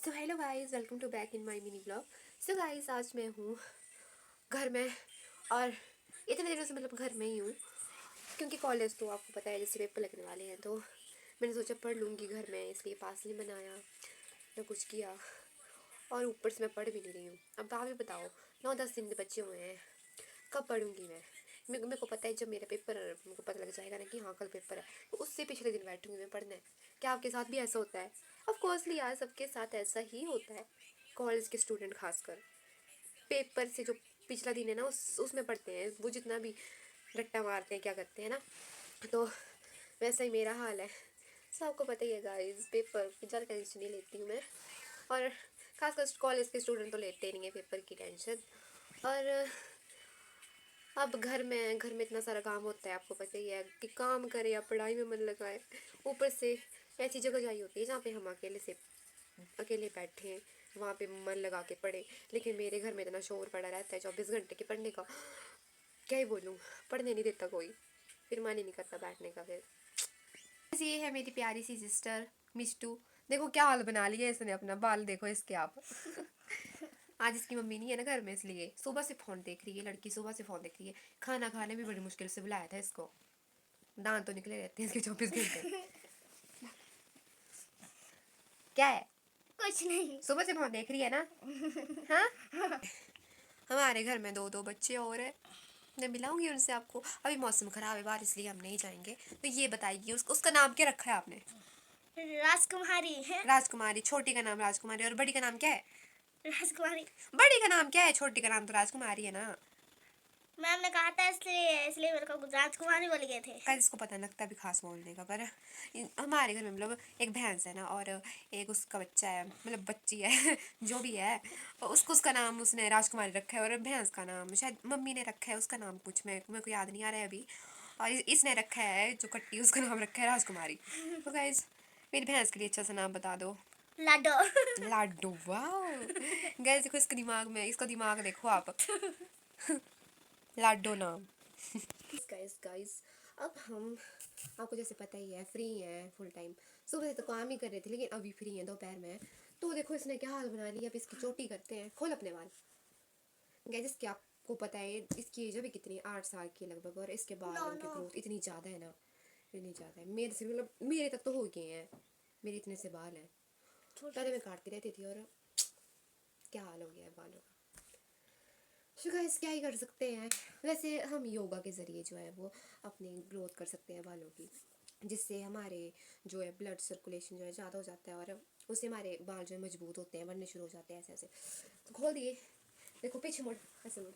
So hello guys, welcome to back in my mini blog. So guys, आज मैं हूँ घर में और इतने दिनों से मतलब घर में ही हूँ क्योंकि कॉलेज तो आपको पता है जैसे पेपर लगने वाले हैं, तो मैंने सोचा पढ़ लूँगी घर में, इसलिए पास नहीं बनाया ना कुछ किया और ऊपर से मैं पढ़ भी नहीं रही हूँ। अब आप ही बताओ, 9-10 दिन के बच्चे हुए हैं, कब पढ़ूँगी मैं? मेरे को पता है जब मेरा पेपर मेरे को पता लग जाएगा ना कि हाँ कल पेपर है, तो उससे पिछले दिन बैठूँगी मैं पढ़ने। क्या आपके साथ भी ऐसा होता है? ऑफ कोर्सली यार, सबके साथ ऐसा ही होता है, कॉलेज के स्टूडेंट खासकर। पेपर से जो पिछला दिन है ना उसमें पढ़ते हैं, वो जितना भी रट्टा मारते हैं क्या करते हैं ना, तो वैसा ही मेरा हाल है। सब आपको पता ही है गाइस, पेपर की ज़्यादा टेंशन नहीं लेती हूँ मैं, और खासकर कॉलेज के स्टूडेंट तो लेते नहीं है पेपर की टेंशन। और अब घर में इतना सारा काम होता है, आपको पता ही है कि काम करें या पढ़ाई में मन लगाए। ऊपर से ऐसी जगह जाई होती है जहाँ पे हम अकेले बैठे, वहाँ पे मन लगा के पढ़े। लेकिन मेरे घर में इतना शोर पड़ा रहता है 24 घंटे के पढ़ने का, क्या ही बोलूँ, पढ़ने नहीं देता कोई, फिर मन ही नहीं करता बैठने का। फिर ये है मेरी प्यारी सी सिस्टर मिष्टू। देखो क्या हाल बना लिया इसने अपना, बाल देखो इसके आप। आज इसकी मम्मी नहीं है ना घर में, इसलिए सुबह से फ़ोन देख रही है लड़की, सुबह से फ़ोन देख रही है। खाना खाने भी बड़ी मुश्किल से बुलाया था इसको, दांत तो निकले रहते हैं इसके 24 घंटे। क्या है? कुछ नहीं, सुबह से फ़ोन देख रही है ना? हाँ। हमारे घर में 2 बच्चे और हैं, मैं मिलाऊंगी उनसे आपको। अभी मौसम ख़राब है बाहर, इसलिए हम नहीं जाएंगे। तो ये बताइए उसका नाम क्या रखा है आपने? राजकुमारी है। राजकुमारी। छोटी का नाम राजकुमारी, और बड़ी का नाम क्या है? राजकुमारी। बड़ी का नाम क्या है? छोटी का नाम तो राजकुमारी है ना। मैम ने कहा था इसलिए मेरे को राजकुमारी बोल गए थे। गाइस, इसको पता लगता भी खास बोलने का, पर हमारे घर में मतलब एक भैंस है ना, और एक उसका बच्चा है, मतलब बच्ची है जो भी है, उसका नाम उसने राजकुमारी रखा है, और भैंस का नाम शायद मम्मी ने रखा है, उसका नाम कुछ मेरे को याद नहीं आ रहा है अभी। और इसने रखा है जो कट्टी, उसका नाम रखा है राजकुमारी। तो गाइस, मेरी भैंस के लिए अच्छा सा नाम बता दो। लाडो। लाडो। वाह गाइस, देखो इसका दिमाग देखो आप। लाडो नाम। गाइस, अब हम, आपको जैसे पता ही है, फ्री हैं फुल टाइम। सुबह से तो काम ही कर रहे थे, लेकिन अभी फ्री हैं दोपहर में। तो देखो इसने क्या हाल बना लिया। अब इसकी चोटी करते हैं। खोल अपने बाल। गाइस, इसकी आपको पता है इसकी एज अभी कितनी, 8 साल की लगभग, और इसके बालों की ग्रोथ इतनी ज़्यादा है ना, इतनी ज़्यादा है, मेरे से मतलब मेरे तक तो हो गए हैं, मेरे इतने से बाल हैं। पहले मैं काटती रहती थी और क्या हाल हो गया है बालों का। सो गाइस, क्या ही कर सकते हैं। वैसे हम योगा के ज़रिए जो है वो अपनी ग्रोथ कर सकते हैं बालों की, जिससे हमारे जो है ब्लड सर्कुलेशन जो है ज़्यादा हो जाता है, और उससे हमारे बाल जो है मजबूत होते हैं, बनने शुरू हो जाते हैं ऐसे ऐसे। तो खोल दिए, देखो पीछे मुड़, ऐसे मुड़।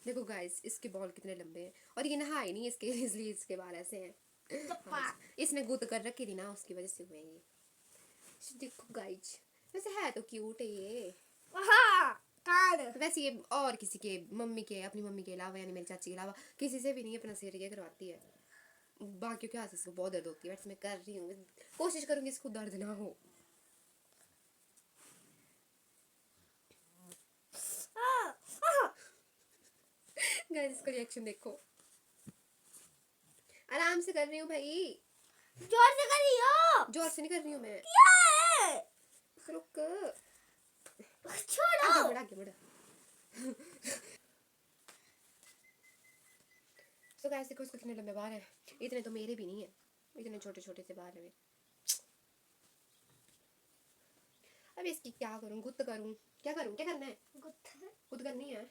देखो गाइस, इसके बाल कितने लंबे हैं, और ये नहाए नहीं इसके इसलिए इसके बाल ऐसे हैं। हाँ, इसने गुद कर रखी थी ना, उसकी वजह से हुए ये। देखो गाइस, वैसे है तो क्यूट है ये। वैसे ये और किसी के, मम्मी के, अपनी मम्मी के अलावा, यानी मेरी चाची के अलावा किसी से भी नहीं अपना सिर ये करवाती है। बाकी क्या से इसको बहुत दर्द होती है, वैसे मैं कर रही हूँ, कोशिश करूँगी इसको दर्द ना हो। गाइस, इसका रिएक्शन देखो। आराम से कर रही हूँ भाई, जोर से करियो। जोर से नहीं कर रही हूँ मैं। क्या है? रुक, छोड़ो। आगे बढ़, आगे बढ़। तो गाइस देखो इसको कितने लंबे बाल हैं, इतने तो मेरे भी नहीं है, इतने छोटे छोटे से बाल हैं। अब इसकी क्या करूँ, गुत्त करूँ, क्या करूँ, क्या करना है? गुत्त करनी है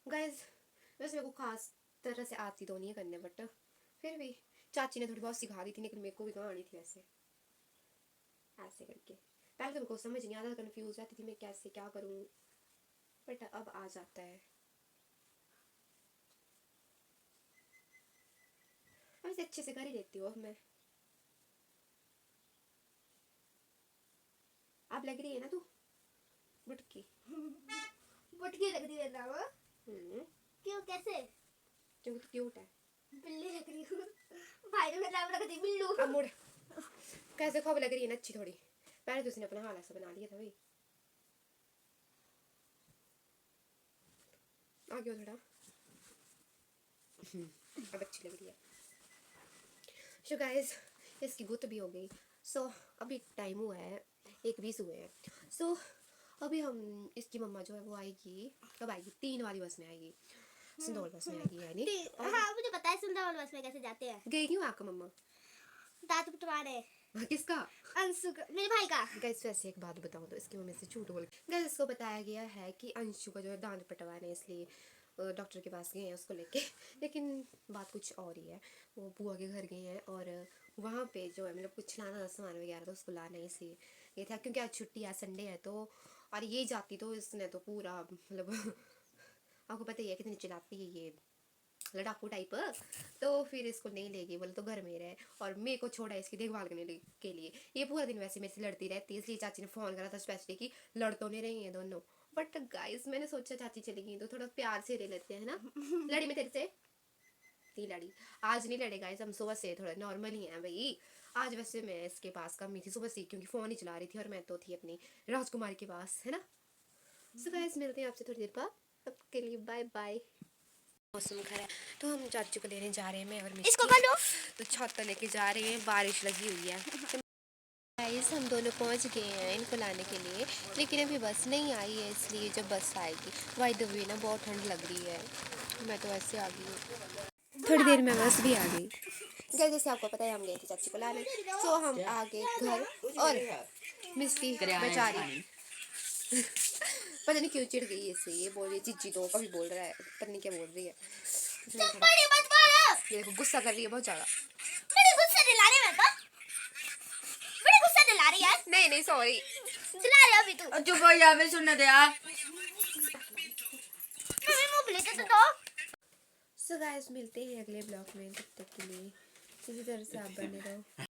गाइस। वैसे मेरे को खास तरह से आती तो नहीं है करने, बट फिर भी चाची ने थोड़ी बहुत सिखा दी थी, लेकिन मेरे को भी कहाँ आनी थी वैसे, ऐसे करके। पहले तो मेरे को समझ नहीं आता, कंफ्यूज रहती थी मैं कैसे क्या करूँ, बट अब आ जाता है। अब इसे अच्छे से कर ही लेती हूँ अब मैं। अब लग रही है ना तू बुटकी? बुटकी लग रही है ना वो? क्यों, कैसे? क्योंकि तू क्यूट है। बिल्ली लग रही हूँ। भाई ने नाम रख दी बिल्लू। अब मुड़, कैसे खूब लग रही है ना अच्छी थोड़ी। पहले तो उसने अपना हाल ऐसा बना लिया था भाई। आगे हो थोड़ा। अब अच्छी लग रही है। सो गाइस, इसकी गुत्त भी हो गई। सो अभी टाइम हुआ है 1:20 हुए हैं। सो अभी हम इसकी मम्मा जो है वो आएगी, कब आएगी, 3 वाली बस में आएगी, सिंदौल बस में आएगी यानी। हाँ मुझे पता है सिंदौल बस में कैसे जाते हैं। गई क्यों आपका मम्मा? दांत पिटवाने। किसका? अंशु का, मेरे भाई का। गैस वैसे एक बात बताऊँ तो इसकी मम्मी से झूठ बोल गैस, इसको बताया गया है कि अंशु का जो है दांत पिटवाने, इसलिए डॉक्टर के पास गए हैं उसको लेके। लेकिन बात कुछ और ही है, वो बुआ के घर गए हैं और वहाँ पे जो है मतलब कुछ लाना था सामान वगैरह, तो उसको लाना इसलिए ये था, क्योंकि आज छुट्टी, आज संडे है। तो और ये जाती तो इसने तो पूरा मतलब आपको पता ही है कितनी चिल्लाती है ये लड़ाकू टाइप। तो फिर इसको नहीं लेगी, बोले तो घर में रहे, और मेरे को छोड़ा इसकी देखभाल करने के लिए। ये पूरा दिन वैसे मेरे से लड़ती रहती है, इसलिए चाची ने फ़ोन करा था स्पेशली कि लड़ तो नहीं रही हैं दोनों। बट गाइस मैंने सोचा चाची चली गई तो थोड़ा प्यार से ले लेते हैं ना। लड़ी में तेरे से नहीं लड़ी, आज नहीं लड़े गाइस, हम सुबह से थोड़ा नॉर्मल ही हैं भाई। आज वैसे मैं इसके पास कम ही थी सुबह से, क्योंकि फ़ोन ही चला रही थी और मैं तो थी अपनी राजकुमार के पास, है ना। सो गाइस मिलते हैं आपसे थोड़ी देर बाद, तब के लिए बाय बाय। मौसम खराब है तो हम चाचू को लेने जा रहे हैं, मैं और मिस्टी। इसको कर लो। तो छत लेके जा रहे हैं, बारिश लगी हुई है। गाइस हम दोनों पहुंच गए हैं इनको लाने के लिए, लेकिन अभी बस नहीं आई है, इसलिए जब बस आएगी। बाय द वे ना बहुत ठंड लग रही है, मैं तो ऐसे आ गई हूँ, थोड़ी देर में बस भी आ गई। जैसे आपको पता है हम गए थे चाची को लाने, तो हम आ गए घर, और मिस्टी बेचारी पता नहीं क्यों चिढ़ गई इससे, ये बोल रही है चिच्ची, तो कभी बोल रहा है पता नहीं क्या बोल रही है। देखो गुस्सा कर रही है बहुत ज्यादा। बड़ी गुस्सा दिला रही है मेरे को। बड़ी गुस्सा दिला रही है। नहीं नहीं सॉरी, दिला रही है अभी तू। चुप हो जा, मैं सुनने दे यार। मम्मी मुंह बुले तो। सो गाइस मिलते हैं अगले ब्लॉग में, तब तक के लिए इसी तरह से आप बने रहो।